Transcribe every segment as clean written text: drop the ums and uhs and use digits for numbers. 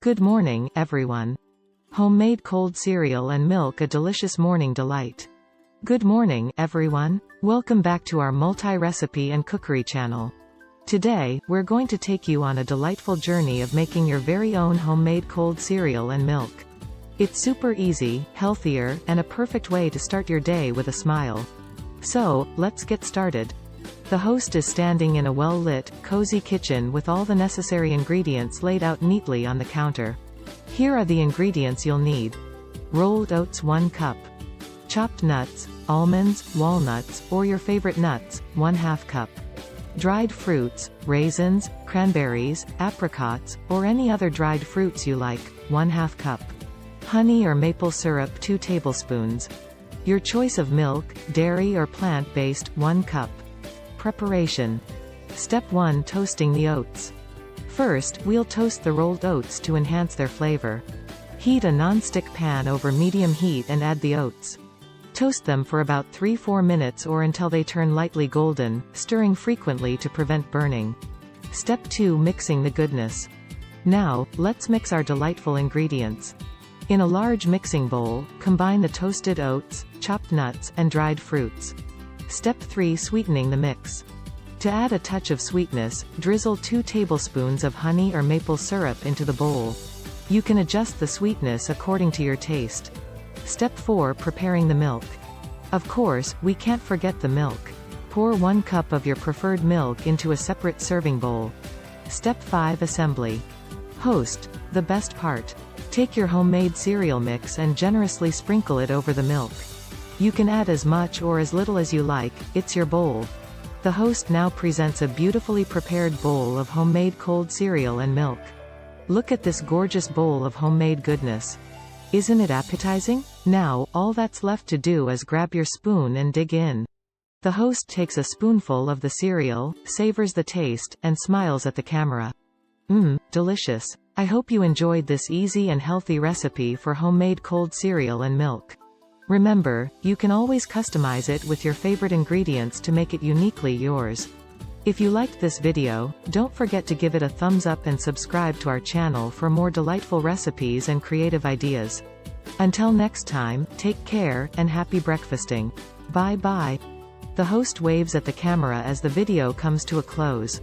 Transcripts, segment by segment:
Good morning, everyone. Homemade cold cereal and milk, a delicious morning delight. Good morning, everyone. Welcome back to our multi-recipe and cookery channel. Today, we're going to take you on a delightful journey of making your very own homemade cold cereal and milk. It's super easy, healthier, and a perfect way to start your day with a smile. So, let's get started. The host is standing in a well-lit, cozy kitchen with all the necessary ingredients laid out neatly on the counter. Here are the ingredients you'll need. Rolled oats 1 cup. Chopped nuts, almonds, walnuts, or your favorite nuts, 1/2 cup. Dried fruits, raisins, cranberries, apricots, or any other dried fruits you like, 1/2 cup. Honey or maple syrup 2 tablespoons. Your choice of milk, dairy or plant-based, 1 cup. Preparation. Step 1. Toasting the oats. First, we'll toast the rolled oats to enhance their flavor. Heat a non-stick pan over medium heat and add the oats. Toast them for about 3-4 minutes or until they turn lightly golden, stirring frequently to prevent burning. Step 2. Mixing the goodness. Now, let's mix our delightful ingredients. In a large mixing bowl, combine the toasted oats, chopped nuts, and dried fruits. Step 3. Sweetening the mix. To add a touch of sweetness, drizzle 2 tablespoons of honey or maple syrup into the bowl. You can adjust the sweetness according to your taste. Step 4. Preparing the milk. Of course, we can't forget the milk. Pour 1 cup of your preferred milk into a separate serving bowl. Step 5. Assembly. Host. The best part. Take your homemade cereal mix and generously sprinkle it over the milk. You can add as much or as little as you like, it's your bowl. The host now presents a beautifully prepared bowl of homemade cold cereal and milk. Look at this gorgeous bowl of homemade goodness. Isn't it appetizing? Now, all that's left to do is grab your spoon and dig in. The host takes a spoonful of the cereal, savors the taste, and smiles at the camera. Delicious. I hope you enjoyed this easy and healthy recipe for homemade cold cereal and milk. Remember, you can always customize it with your favorite ingredients to make it uniquely yours. If you liked this video, don't forget to give it a thumbs up and subscribe to our channel for more delightful recipes and creative ideas. Until next time, take care, and happy breakfasting. Bye-bye. The host waves at the camera as the video comes to a close.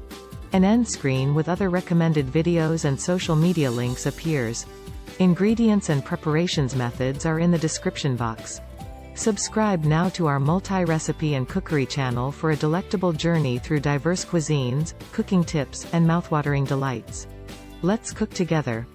An end screen with other recommended videos and social media links appears. Ingredients and preparations methods are in the description box. Subscribe now to our multi-recipe and cookery channel for a delectable journey through diverse cuisines, cooking tips, and mouthwatering delights. Let's cook together.